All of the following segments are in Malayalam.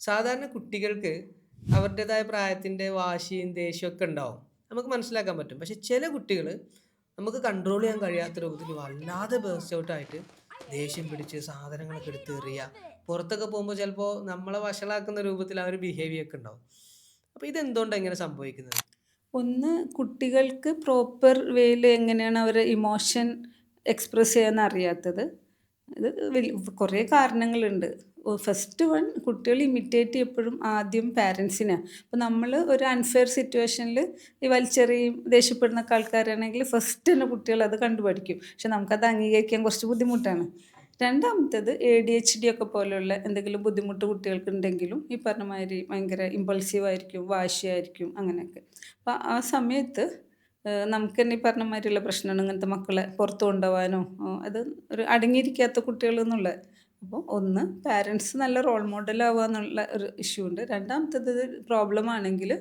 സാധാരണ കുട്ടികൾക്ക് അവരുടേതായ പ്രായത്തിൻ്റെ വാശിയും ദേഷ്യമൊക്കെ ഉണ്ടാവും. നമുക്ക് മനസ്സിലാക്കാൻ പറ്റും. പക്ഷെ ചില കുട്ടികൾ നമുക്ക് കൺട്രോൾ ചെയ്യാൻ കഴിയാത്ത രൂപത്തിൽ വല്ലാതെ ബേസ്റ്റ് ഔട്ട് ആയിട്ട് ദേഷ്യം പിടിച്ച് സാധനങ്ങളൊക്കെ എടുത്ത് എറിയുക. പുറത്തൊക്കെ പോകുമ്പോൾ ചിലപ്പോൾ നമ്മളെ വഷളാക്കുന്ന രൂപത്തിൽ ആ ഒരു ബിഹേവിയർ ഒക്കെ ഉണ്ടാവും. അപ്പോൾ ഇതെന്തുകൊണ്ടാണ് ഇങ്ങനെ സംഭവിക്കുന്നത്? ഒന്ന് കുട്ടികൾക്ക് പ്രോപ്പർ വേയിൽ എങ്ങനെയാണ് അവരെ ഇമോഷൻ എക്സ്പ്രസ് ചെയ്യാന്ന് അറിയാത്തത്. ഇത് കുറേ കാരണങ്ങളുണ്ട്. ഫസ്റ്റ് വൺ കുട്ടികൾ ഇമിറ്റേറ്റ് എപ്പോഴും ആദ്യം പാരൻസിനാ. അപ്പോൾ നമ്മൾ ഒരു അൺഫെയർ സിറ്റുവേഷനിൽ ഈ വലിച്ചെറിയും ദേഷ്യപ്പെടുന്നൊക്കെ ആൾക്കാരാണെങ്കിൽ ഫസ്റ്റ് തന്നെ കുട്ടികൾ അത് കണ്ടുപഠിക്കും. പക്ഷെ നമുക്കത് അംഗീകരിക്കാൻ കുറച്ച് ബുദ്ധിമുട്ടാണ്. രണ്ടാമത്തേത് ADHD ഒക്കെ പോലെയുള്ള എന്തെങ്കിലും ബുദ്ധിമുട്ട് കുട്ടികൾക്കുണ്ടെങ്കിലും ഈ പറഞ്ഞ മാതിരി ഭയങ്കര ഇമ്പൾസീവ് ആയിരിക്കും, വാശിയായിരിക്കും അങ്ങനെയൊക്കെ. അപ്പോൾ ആ സമയത്ത് നമുക്ക് തന്നെ ഈ പറഞ്ഞ മാതിരിയുള്ള പ്രശ്നമാണ് ഇങ്ങനത്തെ മക്കളെ പുറത്ത് കൊണ്ടുപോകാനോ അത് ഒരു അടങ്ങിയിരിക്കാത്ത കുട്ടികൾ എന്നുള്ള. അപ്പോൾ ഒന്ന് പാരൻസ് നല്ല റോൾ മോഡൽ ആവുക എന്നുള്ള ഒരു ഇഷ്യൂ ഉണ്ട്. രണ്ടാമത്തേത് പ്രോബ്ലം ആണെങ്കിൽ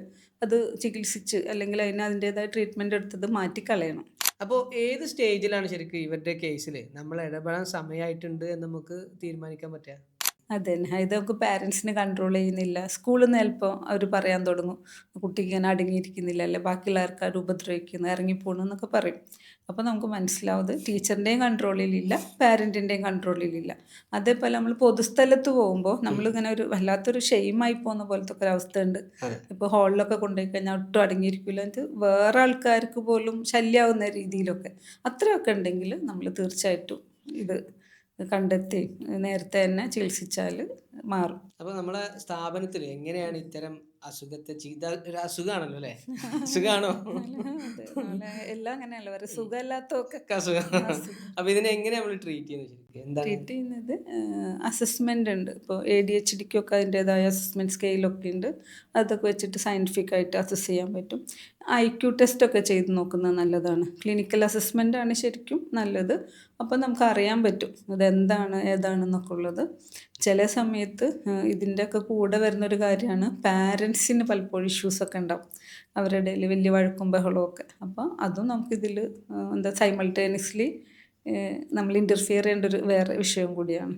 അത് ചികിത്സിച്ച് അല്ലെങ്കിൽ അതിൻ്റേതായ ട്രീറ്റ്മെൻറ്റ് എടുത്തത് മാറ്റിക്കളയണം. അപ്പോൾ ഏത് സ്റ്റേജിലാണ് ശരിക്കും ഇവരുടെ കേസിൽ നമ്മൾ ഇടപെടാൻ സമയമായിട്ടുണ്ട് എന്ന് നമുക്ക് തീരുമാനിക്കാൻ പറ്റുക? അതന്നെ. ഇത് നമുക്ക് പാരൻസിന് കൺട്രോൾ ചെയ്യുന്നില്ല. സ്കൂളിൽ നിന്ന് ചിലപ്പോൾ അവർ പറയാൻ തുടങ്ങും. കുട്ടി ഇങ്ങനെ അടങ്ങിയിരിക്കുന്നില്ല, അല്ലെ ബാക്കിയുള്ള ആൾക്കാർ ഉപദ്രവിക്കുന്നു, ഇറങ്ങിപ്പോണു എന്നൊക്കെ പറയും. അപ്പോൾ നമുക്ക് മനസ്സിലാവും ഇത് ടീച്ചറിൻ്റെയും കൺട്രോളിലില്ല, പാരൻറ്റിൻ്റെയും കൺട്രോളിലില്ല. അതേപോലെ നമ്മൾ പൊതുസ്ഥലത്ത് പോകുമ്പോൾ നമ്മളിങ്ങനെ ഒരു വല്ലാത്തൊരു ഷെയിമായി പോകുന്ന പോലത്തെ ഒക്കെ ഒരവസ്ഥയുണ്ട്. അതെ. ഇപ്പോൾ ഹാളിലൊക്കെ കൊണ്ടുപോയി കഴിഞ്ഞാൽ ഒട്ടും അടങ്ങിയിരിക്കില്ല. ഇത് വേറെ ആൾക്കാർക്ക് പോലും ശല്യമാവുന്ന രീതിയിലൊക്കെ. അത്രയൊക്കെ ഉണ്ടെങ്കിൽ നമ്മൾ തീർച്ചയായിട്ടും ഇത് കണ്ടെത്തി നേരത്തെ തന്നെ ചികിത്സിച്ചാൽ മാറും. അപ്പോൾ നമ്മളെ സ്ഥാപനത്തിൽ എങ്ങനെയാണ് ഇത്തരം അസുഖത്തെ ഒരു അസുഖമാണല്ലോ അല്ലേ? അസുഖമാണോ? അതെ. എല്ലാം അങ്ങനെയല്ല പറയാ. സുഖമില്ലാത്തതൊക്കെ അസുഖം. അസുഖം. അപ്പോൾ ഇതിനെ എങ്ങനെയാ നമ്മൾ ട്രീറ്റ് ചെയ്യുന്നത് ശരിക്കും? എന്താണ്? ട്രീറ്റ് ചെയ്യുന്നത് അസസ്മെൻ്റ് ഉണ്ട്. ഇപ്പോൾ ADHDക്കൊക്കെ അതിൻ്റേതായ അസസ്മെൻറ്റ് സ്കെയിലൊക്കെ ഉണ്ട്. അതൊക്കെ വെച്ചിട്ട് സയൻറ്റിഫിക് ആയിട്ട് അസസ് ചെയ്യാൻ പറ്റും. IQ ടെസ്റ്റൊക്കെ ചെയ്ത് നോക്കുന്നത് നല്ലതാണ്. ക്ലിനിക്കൽ അസസ്മെൻ്റാണ് ശരിക്കും നല്ലത്. അപ്പോൾ നമുക്ക് അറിയാൻ പറ്റും ഇതെന്താണ് ഏതാണെന്നൊക്കെ ഉള്ളത്. ചില സമയത്ത് ഇതിൻ്റെയൊക്കെ കൂടെ വരുന്നൊരു കാര്യമാണ് പാരൻസിന് പലപ്പോഴും ഇഷ്യൂസൊക്കെ ഉണ്ടാവും. അവരുടെ ഇടയിൽ വലിയ വഴക്കും ബഹളവും ഒക്കെ. അപ്പോൾ അതും നമുക്കിതിൽ എന്താ സൈമൾട്ടേനിയസ്ലി നമ്മൾ ഇൻ്റർഫിയർ ചെയ്യേണ്ട ഒരു വേറെ വിഷയം കൂടിയാണ്.